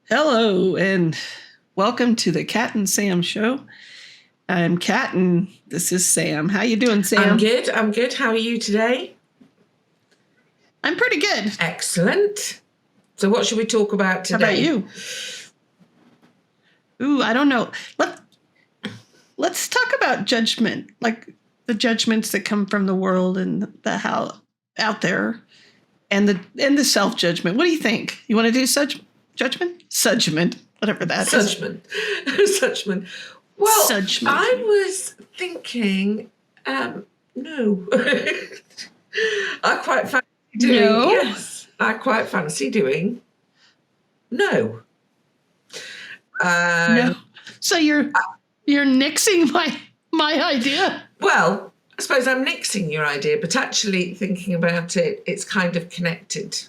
Hello, and welcome to the Cat and Sam show. I'm Cat, and this is Sam. How you doing, Sam? I'm good. How are you today? I'm pretty good. Excellent. So what should we talk about today? How about you? Ooh, I don't know. Let's talk about judgment, like the judgments that come from the world and the how out there, and the self judgment. What do you think? You want to do such judgment, whatever that is. Judgment. Well, Judgment. I was thinking, no. I quite fancy doing. No? Yes, I quite fancy doing. No. No. So you're nixing my idea. Well, I suppose I'm nixing your idea, but actually thinking about it, it's kind of connected.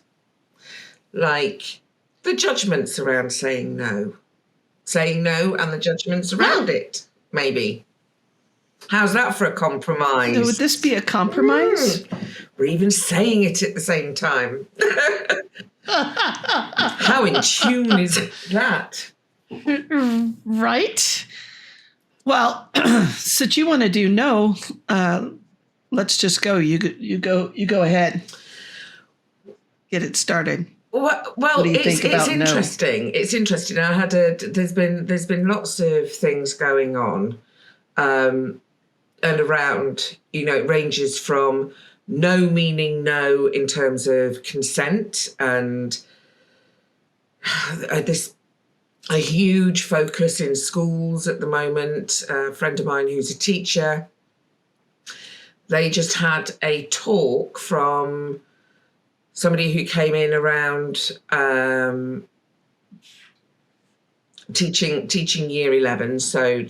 Like the judgments around saying no and the judgments around it, maybe. How's that for a compromise? So would this be a compromise? We're even saying it at the same time. How in tune is that? Right? Well, since you want to do no, let's just go. You go ahead. Get it started. Well, it's interesting. No? It's interesting. There's been lots of things going on, and around. It ranges from no meaning no in terms of consent, and a huge focus in schools at the moment. A friend of mine who's a teacher, they just had a talk from somebody who came in around teaching year 11, so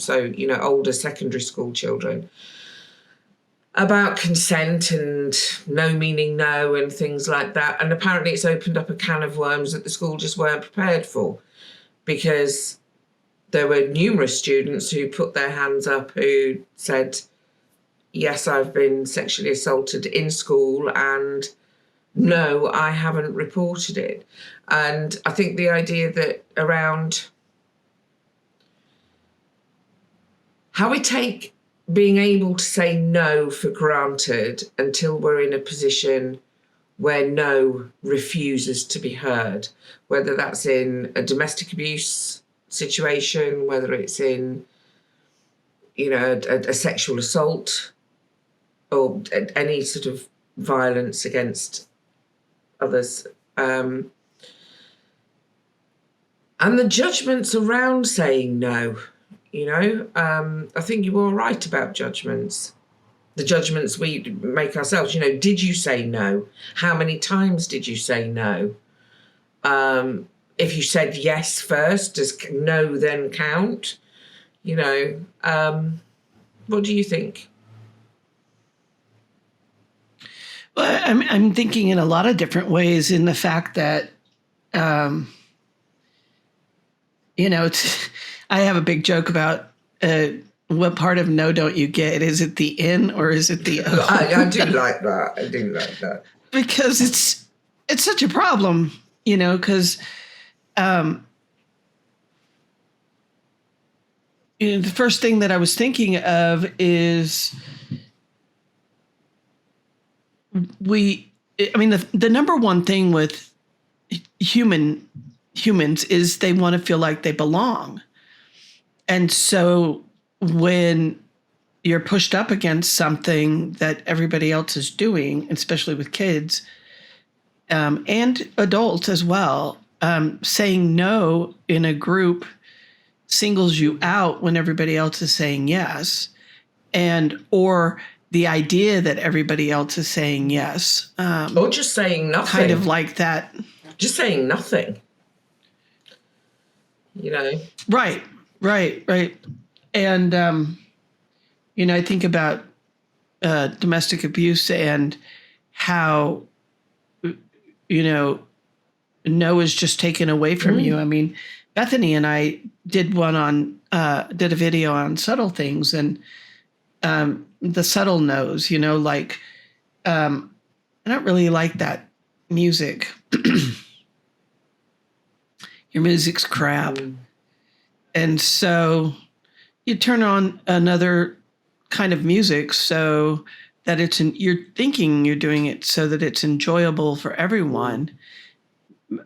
older secondary school children, about consent and no meaning no and things like that. And apparently it's opened up a can of worms that the school just weren't prepared for, because there were numerous students who put their hands up who said, yes, I've been sexually assaulted in school, and no, I haven't reported it. And I think the idea that around how we take being able to say no for granted until we're in a position where no refuses to be heard, whether that's in a domestic abuse situation, whether it's in, a sexual assault or any sort of violence against others. And the judgments around saying no, I think you were right about judgments. The judgments we make ourselves, did you say no? How many times did you say no? If you said yes first, does no then count? What do you think? Well, I'm thinking in a lot of different ways, in the fact that, I have a big joke about what part of no don't you get? Is it the in or is it the O? I do like that. Because it's such a problem, because the first thing that I was thinking of is the number one thing with humans is they want to feel like they belong. And so when you're pushed up against something that everybody else is doing, especially with kids, and adults as well, saying no in a group singles you out when everybody else is saying yes, or the idea that everybody else is saying yes. Or just saying nothing. Kind of like that. Just saying nothing. Right. And, I think about domestic abuse and how, no is just taken away from you. I mean, Bethany and I did a video on subtle things, and the subtle no's, I don't really like that music. your music's crap. And so you turn on another kind of music so that you're thinking you're doing it so that it's enjoyable for everyone.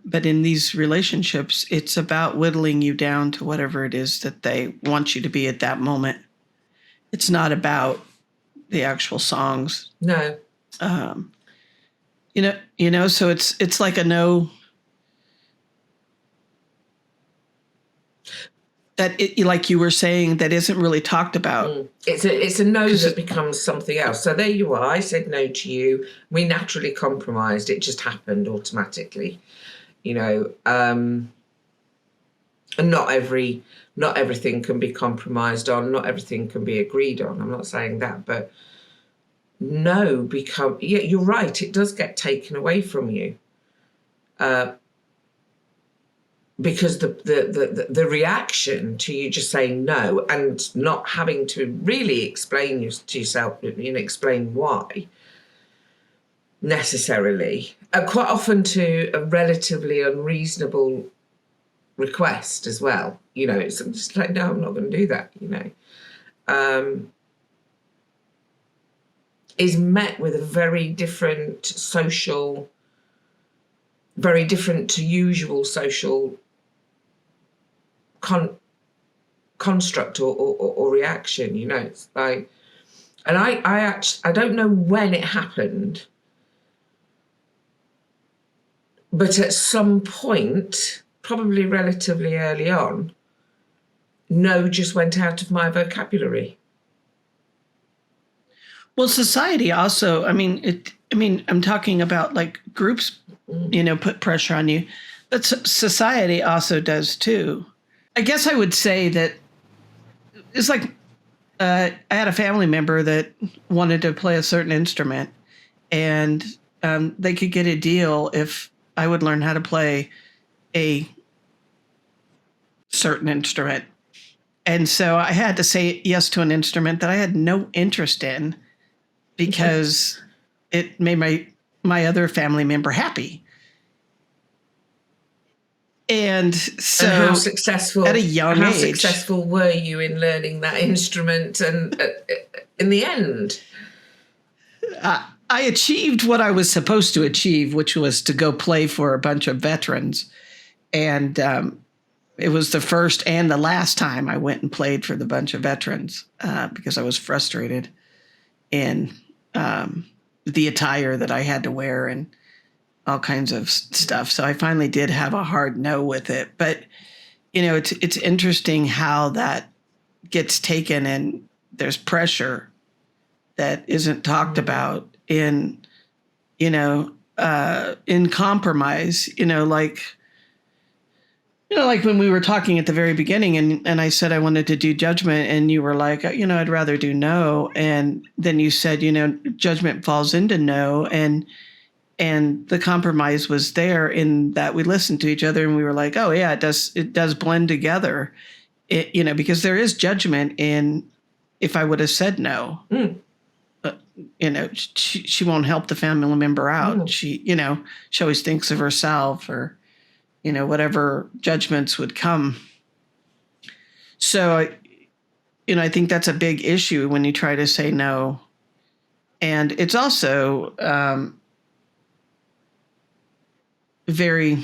But in these relationships, it's about whittling you down to whatever it is that they want you to be at that moment. It's not about the actual songs. No. So it's like a no. That like you were saying, that isn't really talked about. It's a no that becomes something else. So there you are. I said no to you. We naturally compromised. It just happened automatically, and not everything can be compromised on. Not everything can be agreed on. I'm not saying that, but no you're right. It does get taken away from you. Because the reaction to you just saying no and not having to really explain to yourself, explain why necessarily, quite often to a relatively unreasonable request as well. It's just like, no, I'm not going to do that, is met with a very different to usual social construct or reaction. It's like, and I don't know when it happened, but at some point, probably relatively early on, no just went out of my vocabulary. Well, society also, I'm talking about like groups, put pressure on you, but society also does too. I guess I would say that it's like I had a family member that wanted to play a certain instrument, and they could get a deal if I would learn how to play a certain instrument. And so I had to say yes to an instrument that I had no interest in because it made my other family member happy. And so, and how successful at a young age, how successful were you in learning that instrument? And in the end, I achieved what I was supposed to achieve, which was to go play for a bunch of veterans. And it was the first and the last time I went and played for the bunch of veterans because I was frustrated in the attire that I had to wear and all kinds of stuff. So I finally did have a hard no with it. But, it's interesting how that gets taken, and there's pressure that isn't talked about in compromise, like when we were talking at the very beginning and I said I wanted to do Judgment, and you were like, I'd rather do no. And then you said, Judgment falls into no. And the compromise was there in that we listened to each other and we were like, oh yeah, it does blend together, because there is judgment in, if I would have said no, she won't help the family member out. She always thinks of herself, or, whatever judgments would come. So, I think that's a big issue when you try to say no. And it's also, very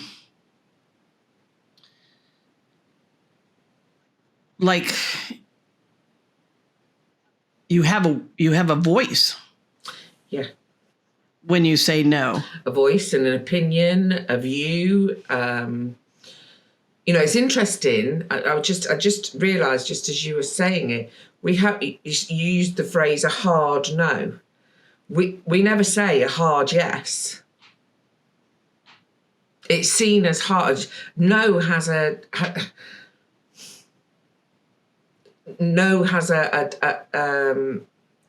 like you have a voice. Yeah. When you say no. A voice and an opinion, a view. It's interesting. I just realised, just as you were saying it, you used the phrase a hard no. We never say a hard yes. It's seen as hard. No has a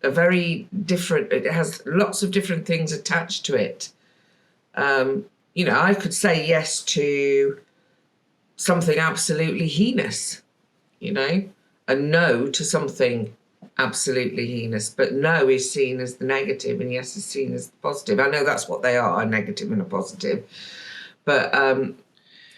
very different. It has lots of different things attached to it. I could say yes to something absolutely heinous, and no to something absolutely heinous. But no is seen as the negative, and yes is seen as the positive. I know that's what they are, a negative and a positive. But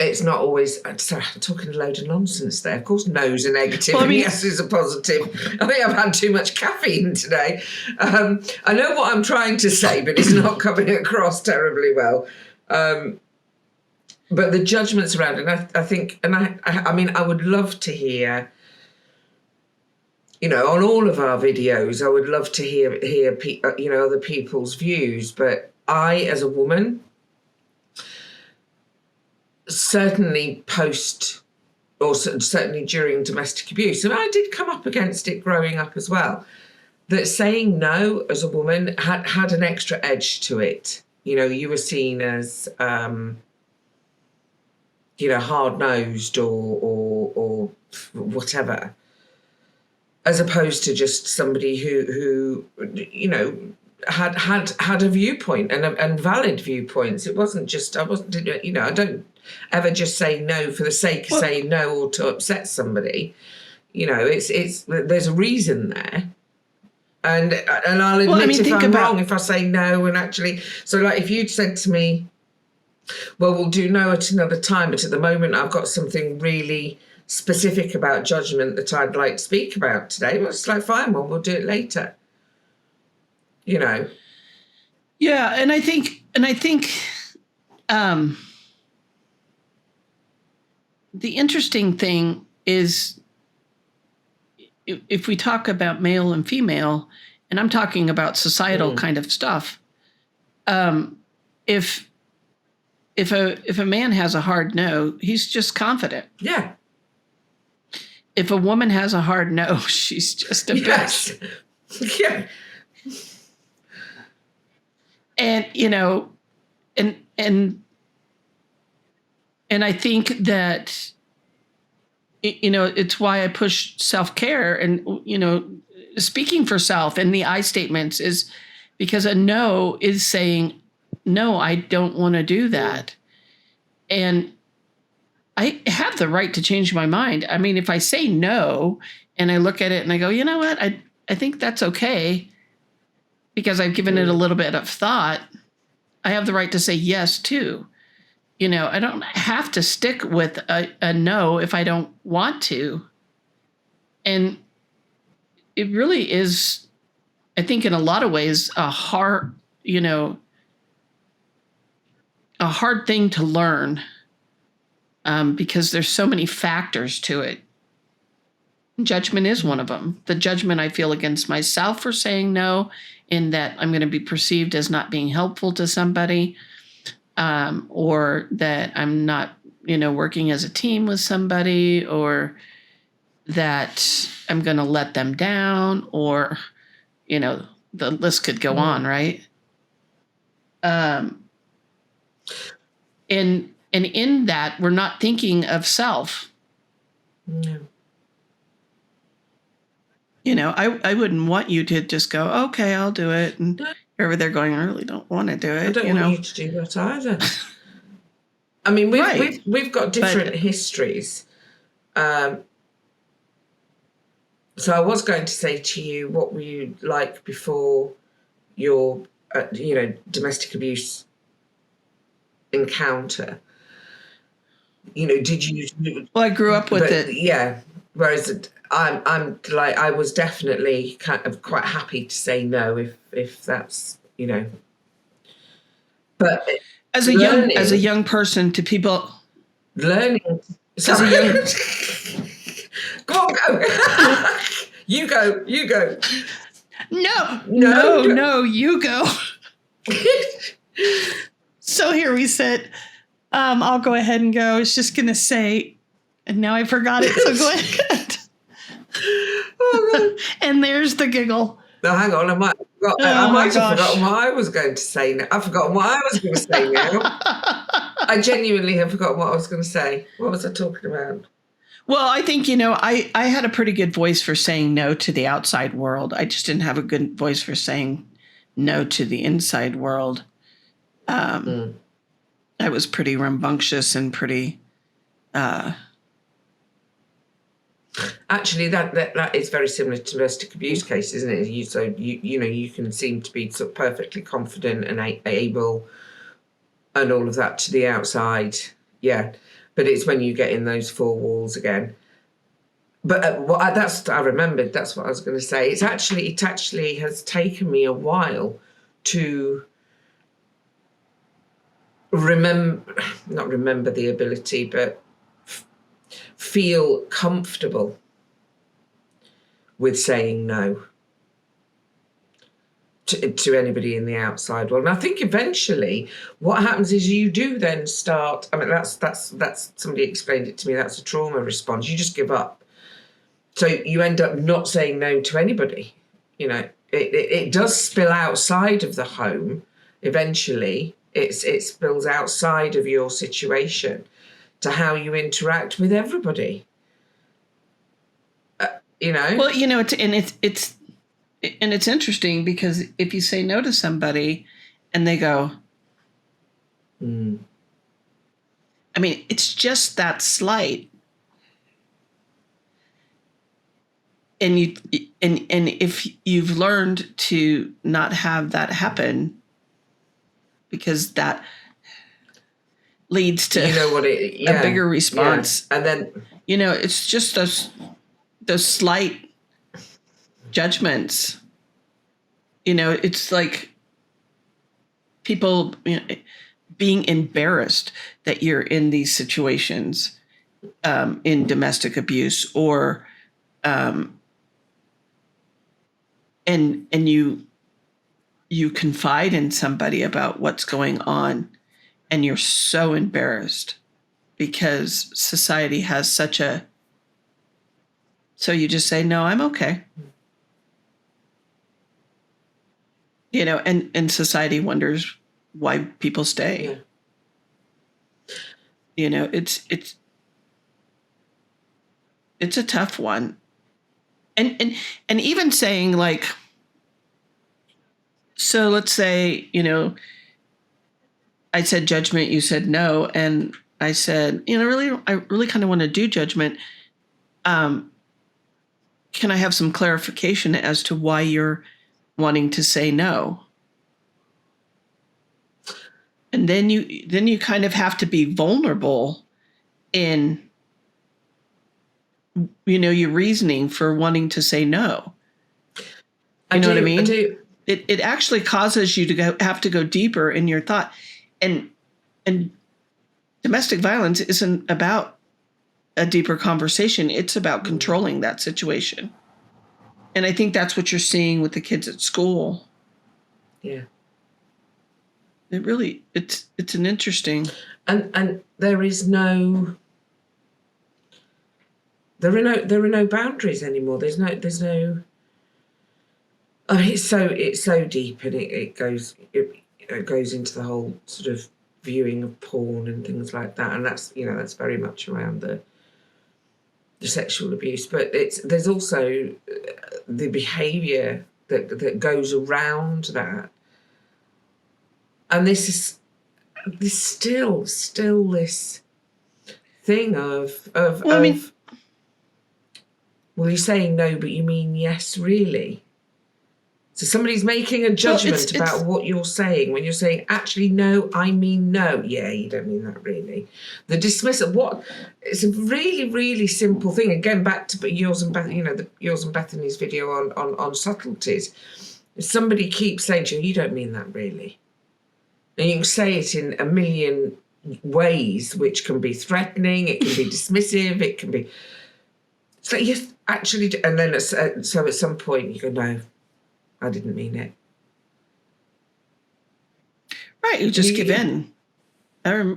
it's not always. Sorry, I'm talking a load of nonsense there. Of course, no's a negative, Well, I and mean- yes is a positive. I think I've had too much caffeine today. I know what I'm trying to say, but it's not coming across terribly well. But the judgments around it, and I think, and I mean, I would love to hear, you know, on all of our videos, I would love to hear you know, other people's views. But I, as a woman, certainly post, or certainly during domestic abuse, and I did come up against it growing up as well, that saying no as a woman had an extra edge to it. You know, you were seen as, you know, hard-nosed or whatever, as opposed to just somebody who you know, had a viewpoint and valid viewpoints. It wasn't just, I wasn't, you know, I don't ever just say no for the sake of saying no or to upset somebody. You know, it's there's a reason there. And I'll admit if I'm wrong, if I say no, and actually, so like if you'd said to me, well, we'll do no at another time, but at the moment I've got something really specific about judgment that I'd like to speak about today. Well, it's like, fine, well, we'll do it later. You know? Yeah, and I think the interesting thing is, if we talk about male and female, and I'm talking about societal kind of stuff, if a man has a hard no, he's just confident. Yeah. If a woman has a hard no, she's just a bitch. Yeah. And, you know, and I think that, you know, it's why I push self-care and, you know, speaking for self and the I statements is because a no is saying, no, I don't want to do that. And I have the right to change my mind. I mean, if I say no and I look at it and I go, you know what, I think that's okay because I've given it a little bit of thought, I have the right to say yes too. You know, I don't have to stick with a no if I don't want to. And it really is, I think in a lot of ways, a hard thing to learn because there's so many factors to it. Judgment is one of them. The judgment I feel against myself for saying no, in that I'm going to be perceived as not being helpful to somebody, or that I'm not, you know, working as a team with somebody, or that I'm going to let them down, or, you know, the list could go on, right? And in that, we're not thinking of self. No. You know, I wouldn't want you to just go, okay, I'll do it. And you're over there going, I really don't want to do it. I don't want you to do that either. I mean, we've got different histories. So I was going to say to you, what were you like before your, you know, domestic abuse encounter? You know, did you? Well, I grew up with it. Yeah. Whereas I'm like, I was definitely kind of quite happy to say no if that's, you know. But as a young person, to people learning. As a young, go on, go. You go. No, you go. So here we sit. I'll go ahead and go. I was just gonna say, and now I forgot it. So go ahead. Oh, and there's the giggle. No, hang on. I might have forgotten what I was going to say now. I've forgotten what I was going to say now. I genuinely have forgotten what I was going to say. What was I talking about? Well, I think, you know, I had a pretty good voice for saying no to the outside world. I just didn't have a good voice for saying no to the inside world. I was pretty rambunctious and pretty... Actually, that is very similar to domestic abuse cases, isn't it? You know, you can seem to be sort of perfectly confident and able and all of that to the outside. Yeah. But it's when you get in those four walls again. But I remembered. That's what I was going to say. It actually has taken me a while to not remember the ability, but feel comfortable with saying no to anybody in the outside world. And I think eventually what happens is you do then start. I mean, that's somebody explained it to me. That's a trauma response. You just give up. So you end up not saying no to anybody. You know, it does spill outside of the home. Eventually, it spills outside of your situation to how you interact with everybody. You know. Well, you know, it's interesting because if you say no to somebody, and they go, I mean, it's just that slight. And if you've learned to not have that happen, because that leads to a bigger response. Yeah. And then, you know, it's just those slight judgments. You know, it's like people being embarrassed that you're in these situations in domestic abuse, or and you confide in somebody about what's going on, and you're so embarrassed because society has so you just say, no, I'm okay. You know, and society wonders why people stay. Yeah. You know, it's a tough one. And even saying, like, so let's say, you know, I said judgment, you said no, and I said, you know, I really kind of want to do judgment. Can I have some clarification as to why you're wanting to say no? And then you kind of have to be vulnerable in, you know, your reasoning for wanting to say no. You know what I mean? I do. It actually causes you to have to go deeper in your thought. And domestic violence isn't about a deeper conversation. It's about controlling that situation. And I think that's what you're seeing with the kids at school. Yeah. It really, it's an interesting. And there are no boundaries anymore. There's no. I mean, it's so deep, and it goes into the whole sort of viewing of porn and things like that, and that's very much around the sexual abuse. But there's also the behaviour that goes around that, and this still this thing of well, you're saying no, but you mean yes, really. So somebody's making a judgment about what you're saying when you're saying, actually, no, I mean no. Yeah, you don't mean that, really. The dismissal, it's a really, really simple thing. Again, back to yours and Bethany's video on subtleties. If somebody keeps saying to you, you don't mean that, really. And you can say it in a million ways, which can be threatening, it can be dismissive, it can be. It's like, yes, actually, and then so at some point you go, no, I didn't mean it. Right, you just give in. I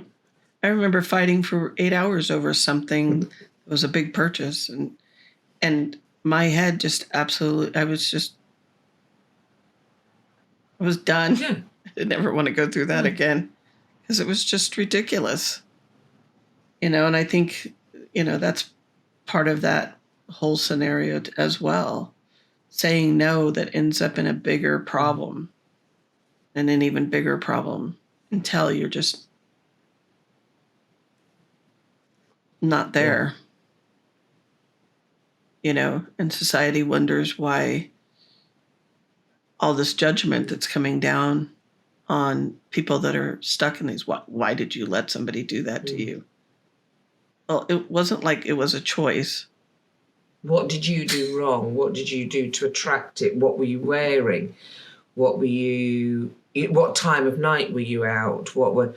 remember fighting for 8 hours over something. It was a big purchase, and my head just absolutely. I was done. Yeah. I didn't ever want to go through that again, because it was just ridiculous. You know, and I think, you know, that's part of that whole scenario as well. Saying no that ends up in a bigger problem, and an even bigger problem, until you're just not there. Yeah. You know, and society wonders why all this judgment that's coming down on people that are stuck in these. Why did you let somebody do that to you? Well, it wasn't like it was a choice. What did you do wrong? What did you do to attract it? What were you wearing? What time of night were you out? What were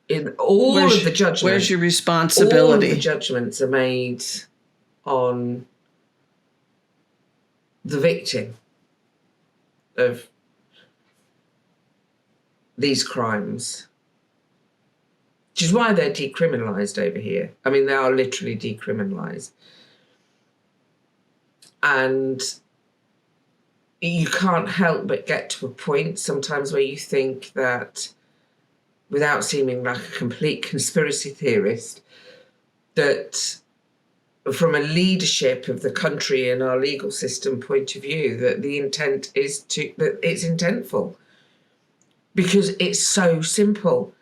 in all of the judgments? Where's your responsibility? All of the judgments are made on the victim of these crimes, which is why they're decriminalised over here. I mean, they are literally decriminalised. And you can't help but get to a point sometimes where you think that, without seeming like a complete conspiracy theorist, that from a leadership of the country and our legal system point of view, that the intent is that it's intentful. Because it's so simple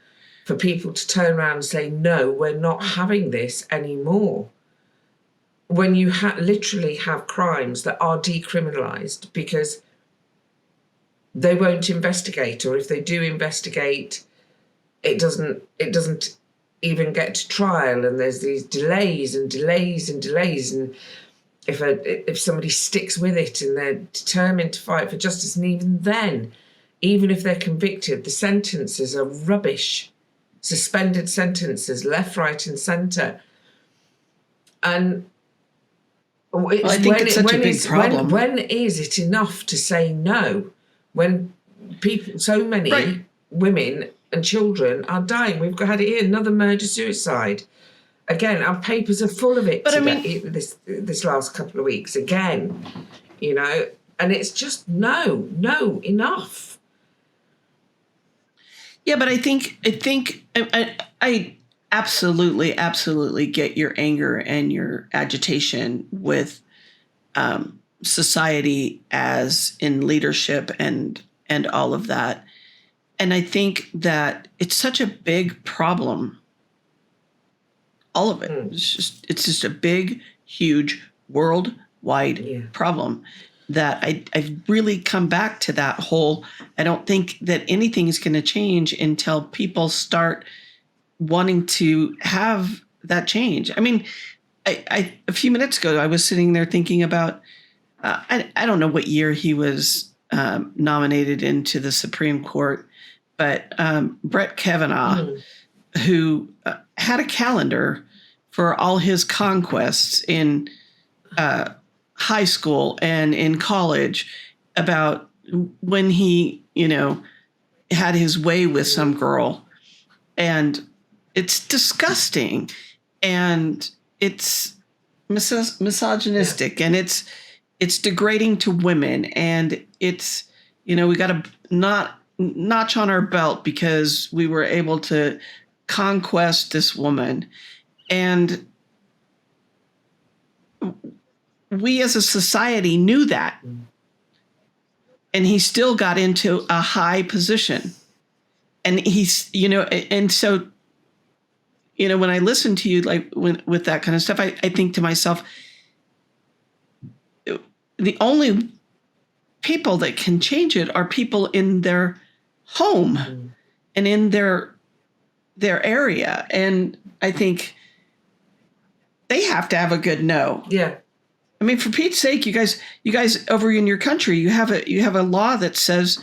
for people to turn around and say, no, we're not having this anymore. When you literally have crimes that are decriminalised because they won't investigate, or if they do investigate, it doesn't even get to trial, and there's these delays and delays and delays. And if somebody sticks with it and they're determined to fight for justice, and even then, even if they're convicted, the sentences are rubbish. Suspended sentences, left, right, and centre. And I think it's such a big problem. When is it enough to say no? When so many women and children are dying. We've had it here, another murder-suicide. Again, our papers are full of it. But today, this last couple of weeks, again, and it's just no, enough. Yeah, but I think I absolutely get your anger and your agitation with society as in leadership and all of that. And I think that it's such a big problem. All of it. It's just a big, huge, worldwide problem. That I've really come back to that whole, I don't think that anything is going to change until people start wanting to have that change. I mean, I a few minutes ago, I was sitting there thinking about, I don't know what year he was nominated into the Supreme Court, but Brett Kavanaugh, who had a calendar for all his conquests in high school and in college about when he, had his way with some girl. And it's disgusting. And it's misogynistic. And it's degrading to women. And it's, we got to not notch on our belt because we were able to conquest this woman. And we as a society knew that. And he still got into a high position. And he's, and so, when I listen to you, like with that kind of stuff, I think to myself, the only people that can change it are people in their home and in their area. And I think they have to have a good no. Yeah. I mean, for Pete's sake, you guys over in your country, you have a law that says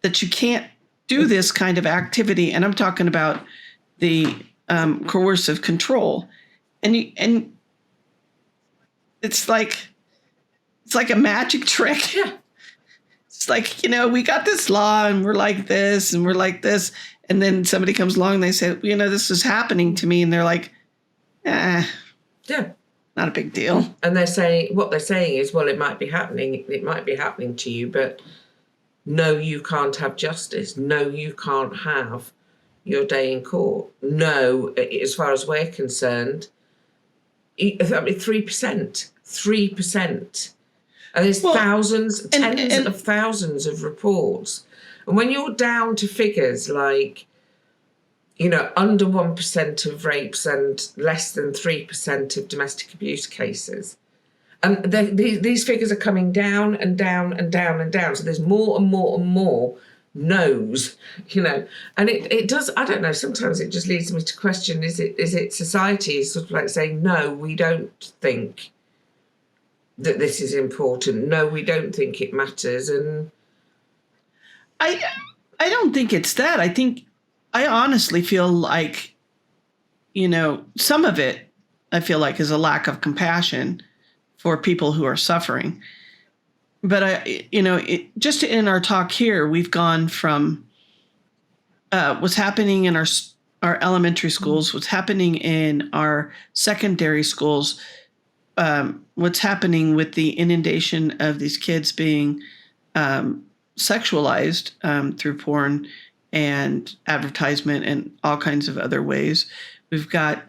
that you can't do this kind of activity, and I'm talking about the coercive control, and it's like a magic trick. Yeah. It's like, we got this law and we're like this and we're like this, and then somebody comes along and they say, this is happening to me, and they're like, yeah. Not a big deal. And what they're saying is, well, it might be happening to you, but no, you can't have justice. No, you can't have your day in court. No, as far as we're concerned, 3%. 3%. And there's thousands, tens of thousands of reports. And when you're down to figures like, under 1% of rapes and less than 3% of domestic abuse cases. And these figures are coming down and down and down and down. So there's more and more and more knows, and it does. I don't know. Sometimes it just leads me to question: is it society is sort of like saying, no, we don't think that this is important. No, we don't think it matters. And I don't think it's that. I honestly feel like, some of it I feel like is a lack of compassion for people who are suffering. But just in our talk here, we've gone from what's happening in our elementary schools, what's happening in our secondary schools, what's happening with the inundation of these kids being sexualized through porn and advertisement and all kinds of other ways. We've got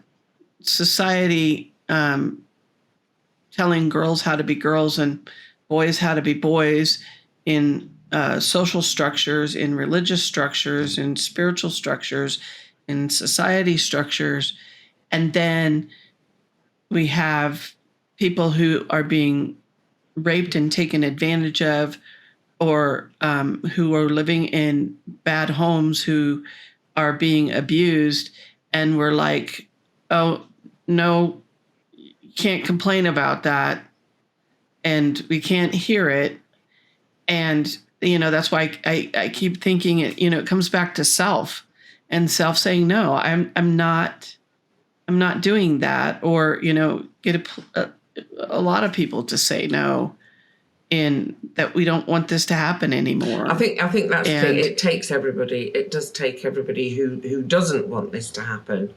society telling girls how to be girls and boys how to be boys in social structures, in religious structures, in spiritual structures, in society structures. And then we have people who are being raped and taken advantage of, or who are living in bad homes who are being abused. And we're like, oh, no, you can't complain about that. And we can't hear it. And, that's why I keep thinking it comes back to self and self saying, no, I'm not doing that. Or, get a lot of people to say no, in that we don't want this to happen anymore. I think that's the thing. It takes everybody. It does take everybody who doesn't want this to happen.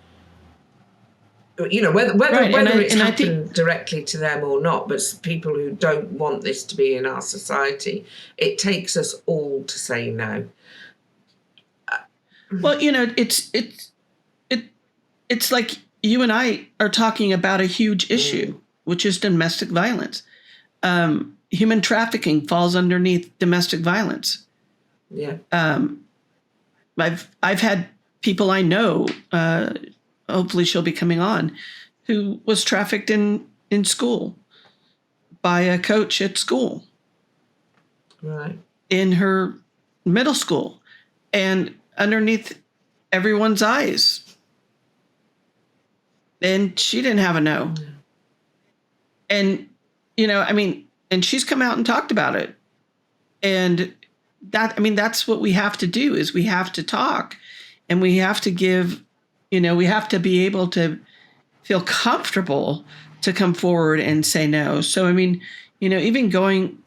Whether it's happened directly to them or not, but people who don't want this to be in our society, it takes us all to say no. Well, it's like you and I are talking about a huge issue, which is domestic violence. Human trafficking falls underneath domestic violence. Yeah. I've had people I know, hopefully she'll be coming on, who was trafficked in school by a coach at school. Right. In her middle school, and underneath everyone's eyes. And she didn't have a no. And, and she's come out and talked about it. And that's what we have to do, is we have to talk, and we have to give, we have to be able to feel comfortable to come forward and say no. So, even going,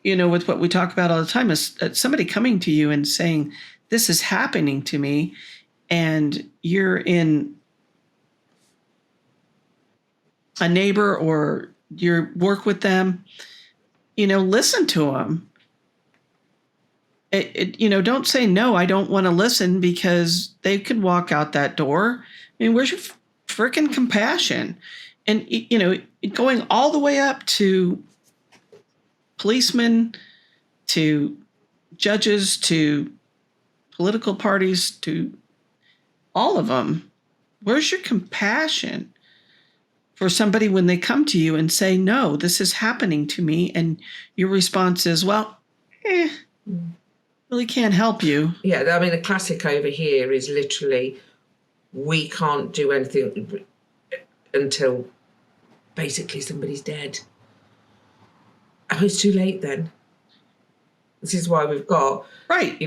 with what we talk about all the time is somebody coming to you and saying, this is happening to me, and you're in a neighbor or you work with them, listen to them. Don't say, no, I don't want to listen, because they could walk out that door. Where's your freaking compassion? And, going all the way up to policemen, to judges, to political parties, to all of them. Where's your compassion for somebody when they come to you and say, no, this is happening to me? And your response is, well, really can't help you. Yeah, a classic over here is literally, we can't do anything until basically somebody's dead. Oh, it's too late then. This is why we've got, right,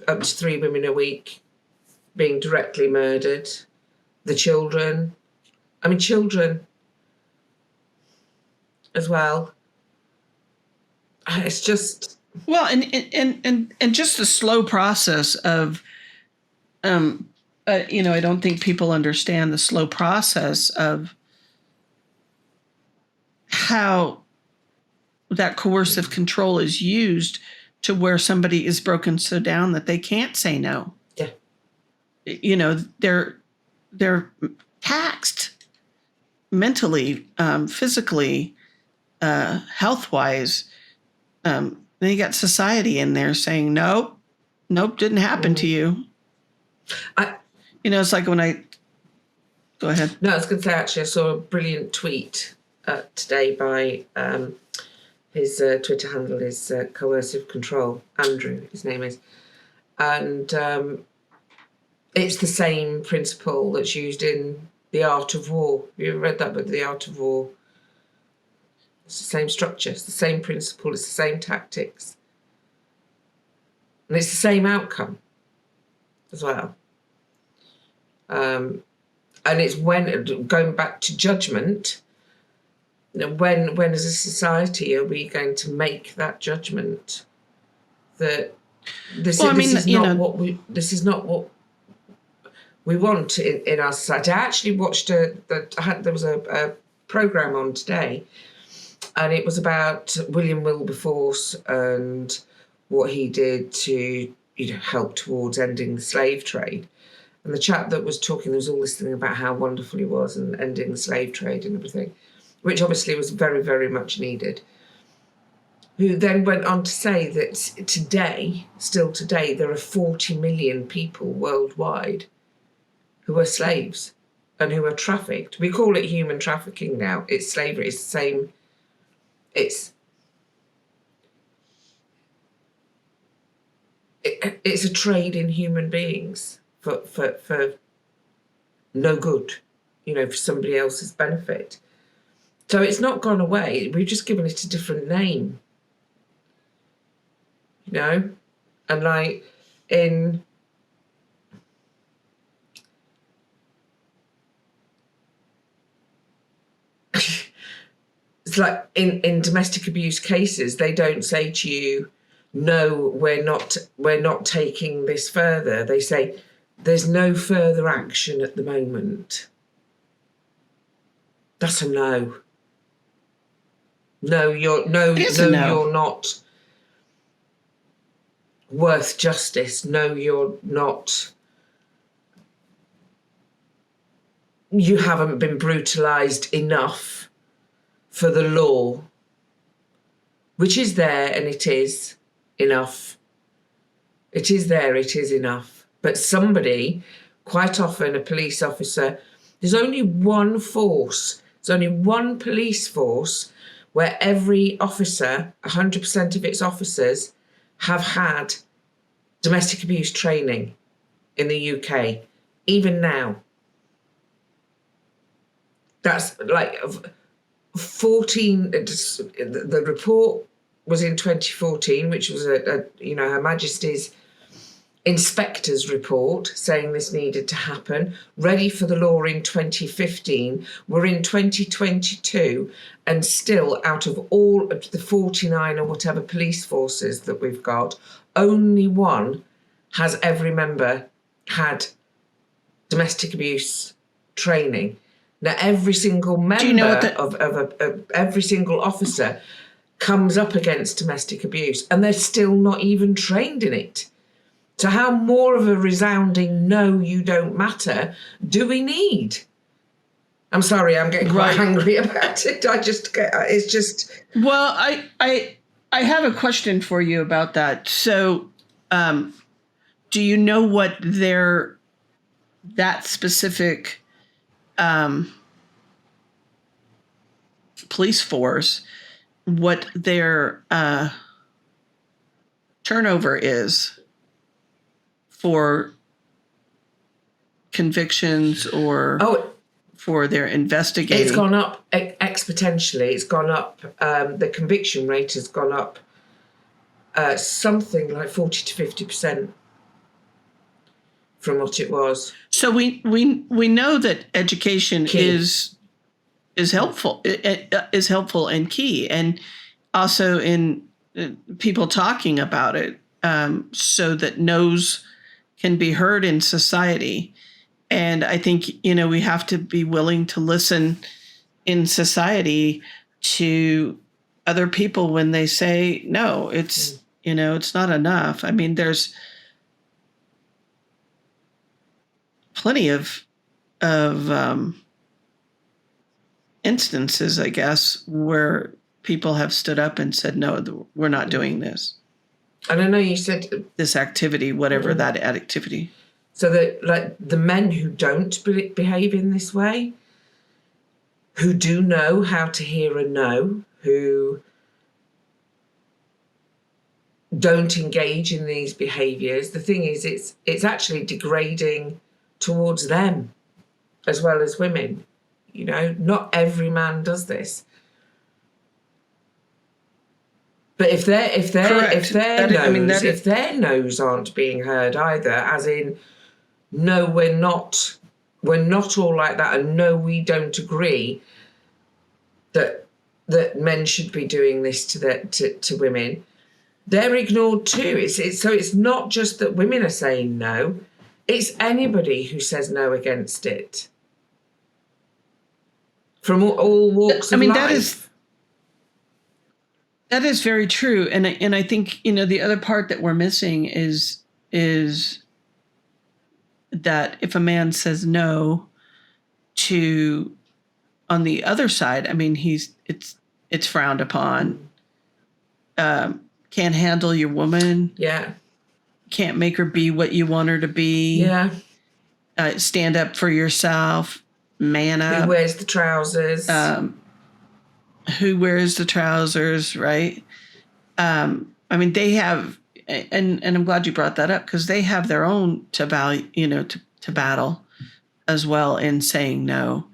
up to 3 women a week being directly murdered. The children. Children as well. It's just... Well, and just the slow process of, I don't think people understand the slow process of how that coercive control is used to where somebody is broken so down that they can't say no. Yeah. They're taxed mentally, physically, health-wise. Then you got society in there saying, nope, didn't happen to you. It's like when go ahead. No, I was going to say, actually, I saw a brilliant tweet today by his Twitter handle is Coercive Control, Andrew, his name is. And it's the same principle that's used in The Art of War. Have you ever read that book, The Art of War? It's the same structure, it's the same principle, it's the same tactics. And it's the same outcome as well. And it's when, going back to judgment, when as a society are we going to make that judgment that this is not what we want in our society. I actually watched there was a program on today, and it was about William Wilberforce and what he did to help towards ending the slave trade. And the chap that was talking, there was all this thing about how wonderful he was and ending the slave trade and everything, which obviously was very, very much needed. Who then went on to say that still today, there are 40 million people worldwide who are slaves and who are trafficked. We call it human trafficking now. It's slavery. It's the same. It's a trade in human beings for no good, for somebody else's benefit. So it's not gone away. We've just given it a different name. And like in it's like in domestic abuse cases, they don't say to you, no, we're not taking this further. They say there's no further action at the moment. That's a no. No, you're not worth justice. No, you're not. You haven't been brutalised enough for the law, which is there, and it is enough. It is there, it is enough. But somebody, quite often a police officer, there's only one force, there's only one police force where every officer, 100% of its officers, have had domestic abuse training in the UK, even now. That's like 14, the report was in 2014, which was Her Majesty's inspector's report saying this needed to happen, ready for the law in 2015. We're in 2022, and still out of all of the 49 or whatever police forces that we've got, only one has every member had domestic abuse training. Now, every single member of every single officer comes up against domestic abuse, and they're still not even trained in it. So how more of a resounding no, you don't matter do we need? I'm sorry, I'm getting quite angry about it. It's just... Well, I have a question for you about that. So do you know what that specific police force, what their turnover is for convictions or for their investigating? It's gone up exponentially. It's gone up. The conviction rate has gone up something like 40 to 50% from what it was. So we know that education is helpful. Is helpful and key, and also in people talking about it, so that no's can be heard in society. And I think, we have to be willing to listen in society to other people when they say, no, it's not enough. I mean, there's plenty of instances, I guess, where people have stood up and said, no, we're not doing this. And I know you said this activity, whatever that activity. So that, like, the men who don't behave in this way, who do know how to hear a no, who don't engage in these behaviours, the thing is it's actually degrading towards them as well as women. You know, not every man does this. But if their no's aren't being heard either, as in, no, we're not all like that, and no, we don't agree that men should be doing this to women, they're ignored too. So it's not just that women are saying no, it's anybody who says no against it. From all walks of life. That is very true, and I think, you know, the other part that we're missing is that if a man says no to, on the other side, I mean, it's frowned upon. Can't handle your woman. Yeah. Can't make her be what you want her to be. Yeah. Stand up for yourself. Man up. Who wears the trousers? Who wears the trousers, right? I mean, they have, and I'm glad you brought that up, because they have their own to battle as well in saying no.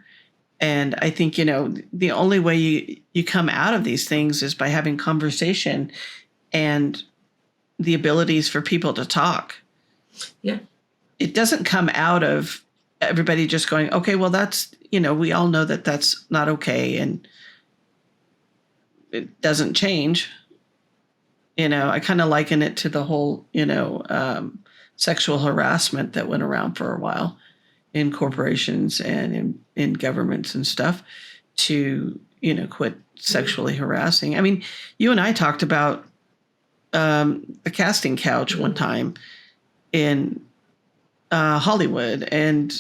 And I think, you know, the only way you come out of these things is by having conversation and the abilities for people to talk. Yeah. It doesn't come out of everybody just going, okay, well, that's, you know, we all know that that's not okay, and it doesn't change. You know, I kind of liken it to the whole, you know, sexual harassment that went around for a while in corporations and in governments and stuff, to, you know, quit sexually harassing. I mean, you and I talked about the casting couch one time in Hollywood, and,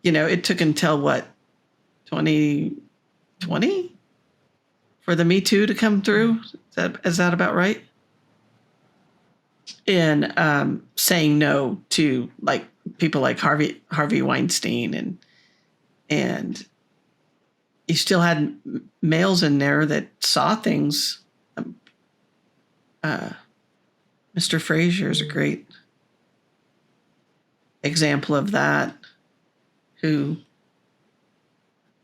you know, it took until 2020 for the Me Too to come through. Is that about right? And saying no to, like, people like Harvey Weinstein, and you still had males in there that saw things. Mr. Frazier is a great example of that, who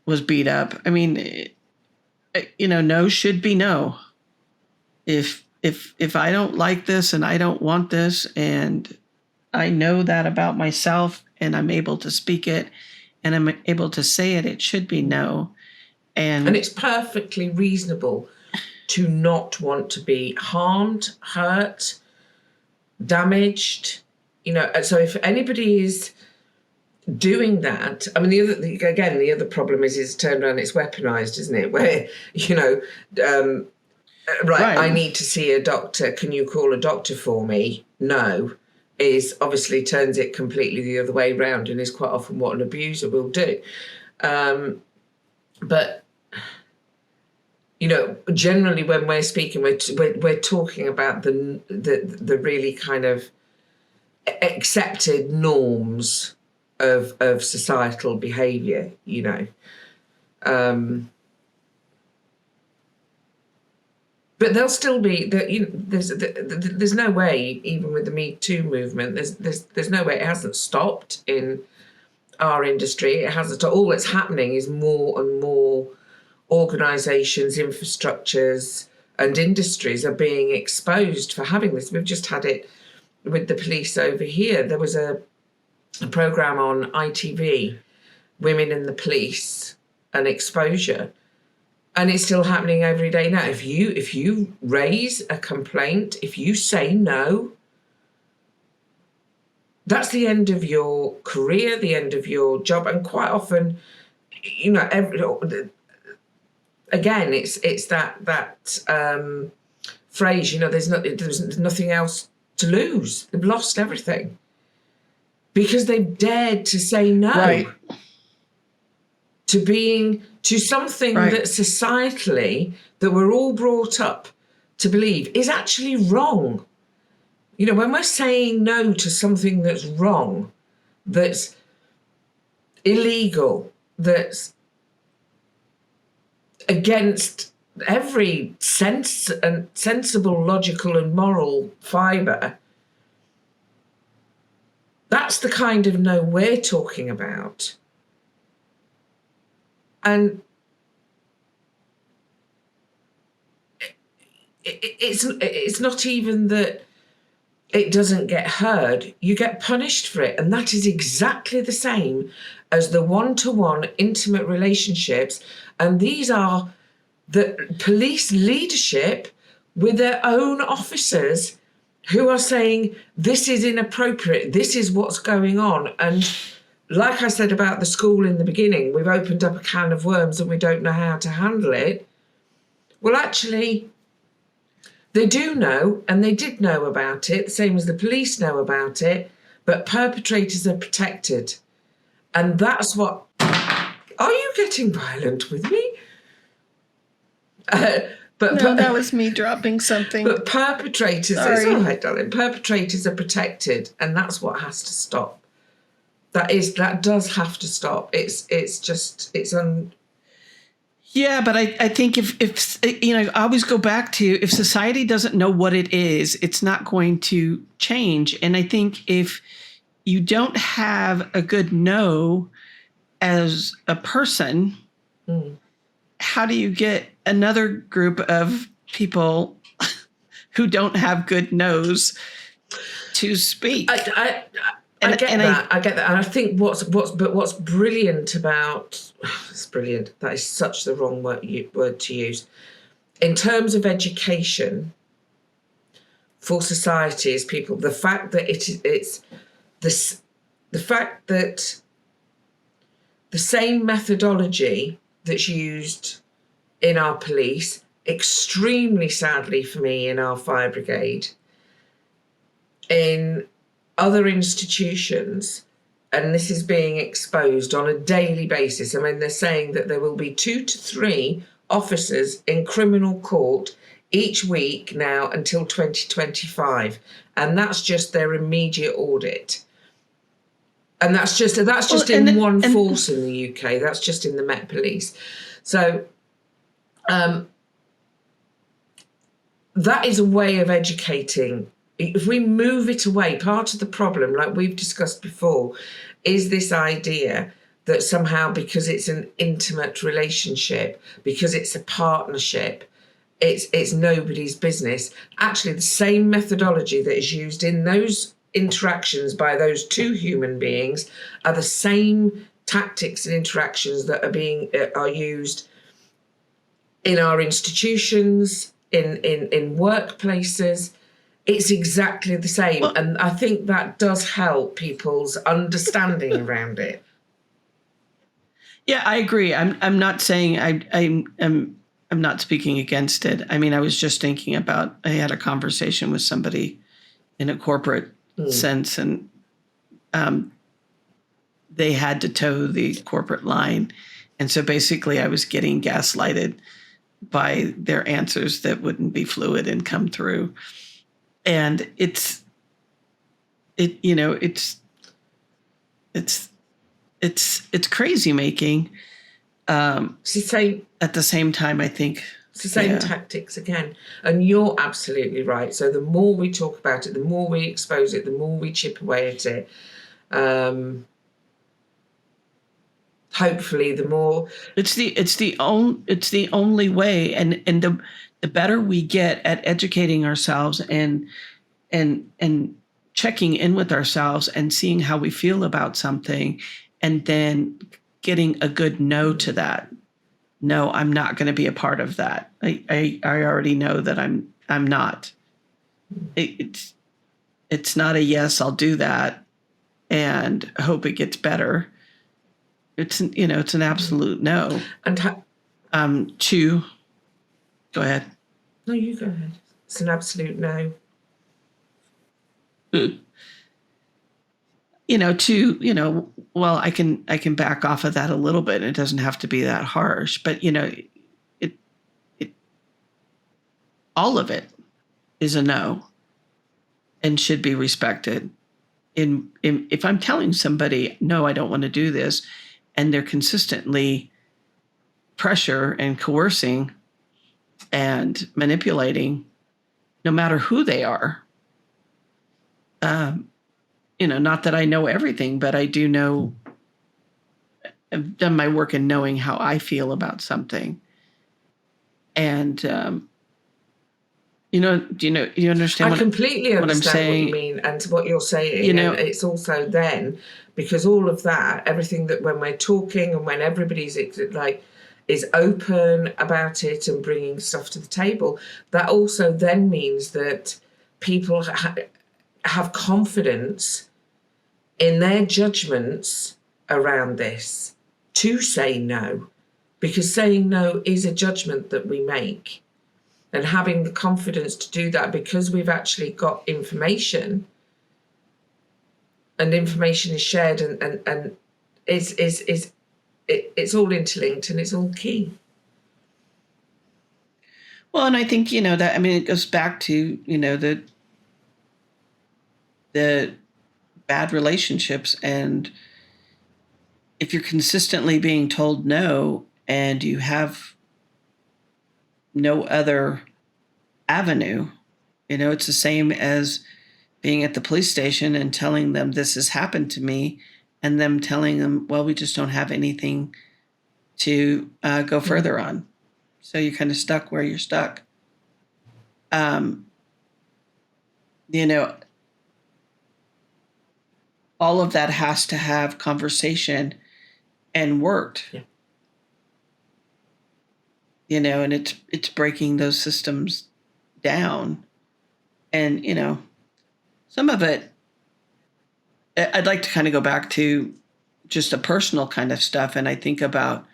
was beat up. I mean, you know, no should be no. If I don't like this and I don't want this, and I know that about myself, and I'm able to speak it, and I'm able to say it, it should be no. And it's perfectly reasonable to not want to be harmed, hurt, damaged. You know, so if anybody is doing that, I mean, the other problem is it's turned around, it's weaponized, isn't it? Where, you know, right, I need to see a doctor. Can you call a doctor for me? No, is obviously turns it completely the other way around, and is quite often what an abuser will do. But, you know, generally when we're speaking, we're talking about the really kind of accepted norms of societal behaviour, you know. But there'll still be there's no way, even with the Me Too movement, there's no way it hasn't stopped in our industry. It hasn't. All that's happening is more and more organisations, infrastructures, and industries are being exposed for having this. We've just had it with the police over here. There was a programme on ITV, Women in the Police and Exposure. And it's still happening every day now. If you raise a complaint, if you say no, that's the end of your career, the end of your job. And quite often, you know, again, it's that phrase, you know, there's nothing else to lose. They've lost everything because they've dared to say no. Right. To something right. that societally, that we're all brought up to believe is actually wrong. You know, when we're saying no to something that's wrong, that's illegal, that's against every sense and sensible, logical and moral fibre. That's the kind of no we're talking about. And it's not even that it doesn't get heard. You get punished for it. And that is exactly the same as the one-to-one intimate relationships. And these are the police leadership with their own officers who are saying, this is inappropriate, this is what's going on. And like I said about the school in the beginning, we've opened up a can of worms and we don't know how to handle it. Well, actually, they do know, and they did know about it, the same as the police know about it, but perpetrators are protected. And that's what... Are you getting violent with me? No, that was me dropping something. But perpetrators... Sorry. It's all right, darling. Perpetrators are protected, and that's what has to stop. That does have to stop. Yeah, but I think if I always go back to, if society doesn't know what it is, it's not going to change. And I think if you don't have a good no as a person, how do you get another group of people who don't have good no's to speak? I get that. And I think what's brilliant about... It's brilliant. That is such the wrong word to use. In terms of education for society as people, the fact that the fact that the same methodology that's used in our police, extremely sadly for me, in our fire brigade, in other institutions, and this is being exposed on a daily basis. I mean, they're saying that there will be 2 to 3 officers in criminal court each week now until 2025, and that's just their immediate audit. And that's just in one force in the UK. That's just in the Met Police. So that is a way of educating. If we move it away, part of the problem, like we've discussed before, is this idea that somehow because it's an intimate relationship, because it's a partnership, it's nobody's business. Actually, the same methodology that is used in those interactions by those 2 human beings are the same tactics and interactions that are used in our institutions, in workplaces. It's exactly the same. Well, and I think that does help people's understanding around it. Yeah, I agree. I'm not saying I'm not speaking against it. I mean, I was just thinking about, I had a conversation with somebody in a corporate sense, and they had to toe the corporate line. And so basically I was getting gaslighted by their answers that wouldn't be fluid and come through. And it's crazy making. At the same time, I think it's the same tactics again. And you're absolutely right. So the more we talk about it, the more we expose it, the more we chip away at it. Hopefully, the more it's the only way. And the better we get at educating ourselves and checking in with ourselves and seeing how we feel about something, and then getting a good no to that. No, I'm not going to be a part of that. I already know that I'm not. It's not a yes, I'll do that and hope it gets better. It's an absolute no. And go ahead. No, you go ahead. It's an absolute no. Well, I can back off of that a little bit. It doesn't have to be that harsh, but it all of it is a no and should be respected. If I'm telling somebody, no, I don't want to do this, and they're consistently pressure and coercing, and manipulating, no matter who they are. Not that I know everything, but I do know, I've done my work in knowing how I feel about something. And, you understand I completely what I'm understand saying? what you mean and what you're saying. And it's also then, because all of that, everything that when we're talking and when everybody's like is open about it and bringing stuff to the table, that also then means that people have confidence in their judgments around this to say no, because saying no is a judgment that we make. And having the confidence to do that because we've actually got information, and information is shared, and it's all interlinked and it's all key. Well, and I think that it goes back to the bad relationships, and if you're consistently being told no and you have no other avenue, it's the same as being at the police station and telling them this has happened to me, and them telling them, well, we just don't have anything to go further on. So you're kind of stuck where you're stuck. All of that has to have conversation and worked. Yeah. And it's breaking those systems down. And, some of it, I'd like to kind of go back to just a personal kind of stuff. And I think about,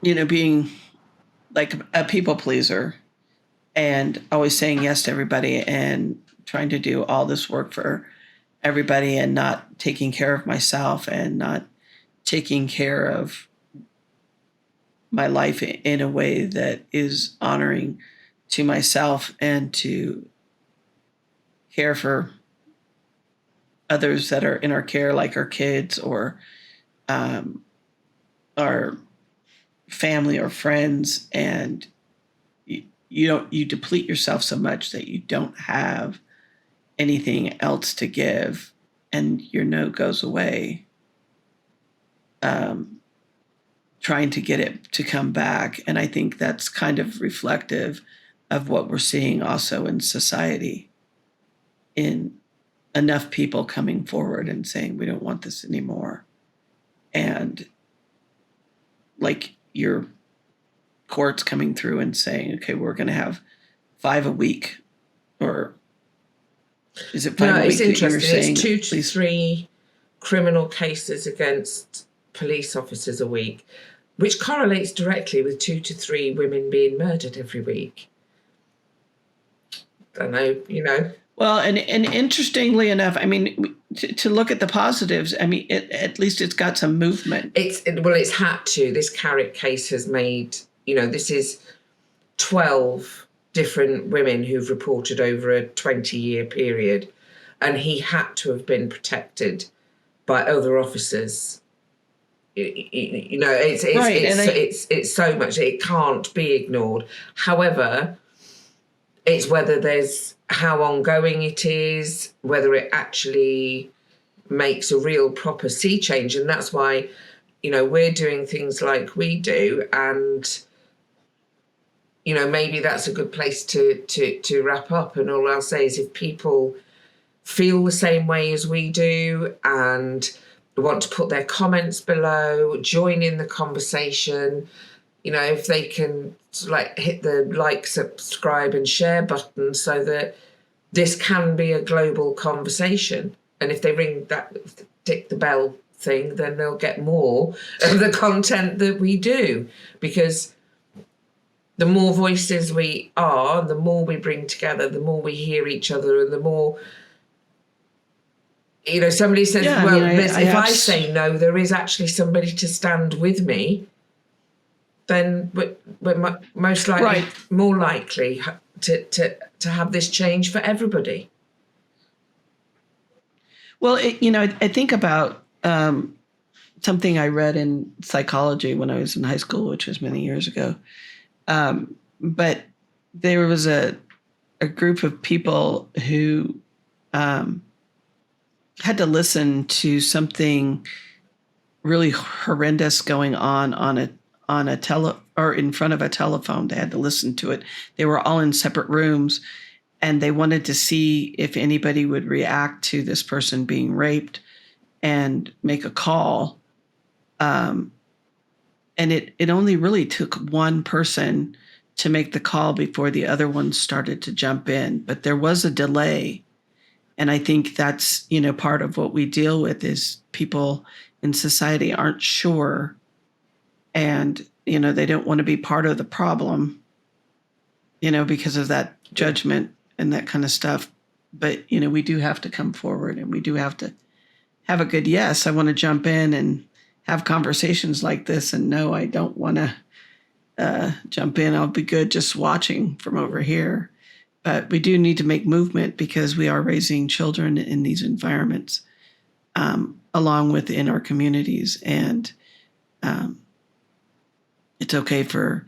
being like a people pleaser and always saying yes to everybody and trying to do all this work for everybody and not taking care of myself and not taking care of my life in a way that is honoring to myself and to care for others that are in our care, like our kids or our family or friends. And you deplete yourself so much that you don't have anything else to give, and your no goes away. Trying to get it to come back. And I think that's kind of reflective of what we're seeing also in society, in enough people coming forward and saying, we don't want this anymore. And like your courts coming through and saying, okay, we're going to have 5 a week, or is it 5 a week? It's interesting. Saying, it's 2 to 3 criminal cases against police officers a week, which correlates directly with 2 to 3 women being murdered every week. I know. Well, and interestingly enough, to look at the positives, at least it's got some movement. It's had to. This Carrick case has made, this is 12 different women who've reported over a 20-year period, and he had to have been protected by other officers. It's so much, it can't be ignored. However, it's whether there's how ongoing it is, whether it actually makes a real proper sea change. And that's why, we're doing things like we do. And, maybe that's a good place to wrap up. And all I'll say is if people feel the same way as we do and want to put their comments below, join in the conversation, if they can hit the like, subscribe and share button so that this can be a global conversation. And if they ring that tick the bell thing, then they'll get more of the content that we do, because the more voices we are, the more we bring together, the more we hear each other, and the more somebody says, if I say no, there is actually somebody to stand with me, then we're most likely, more likely to have this change for everybody. Well, I think about something I read in psychology when I was in high school, which was many years ago. But there was a group of people who had to listen to something really horrendous going on a or in front of a telephone. They had to listen to it. They were all in separate rooms, and they wanted to see if anybody would react to this person being raped and make a call. And it only really took one person to make the call before the other one started to jump in. But there was a delay. And I think that's, part of what we deal with is people in society aren't sure. And, they don't want to be part of the problem, because of that judgment and that kind of stuff. But, we do have to come forward, and we do have to have a good yes. I want to jump in and have conversations like this, and no, I don't want to jump in. I'll be good just watching from over here. But we do need to make movement because we are raising children in these environments, along with in our communities. And it's okay for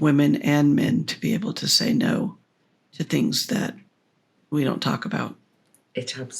women and men to be able to say no to things that we don't talk about. It absolutely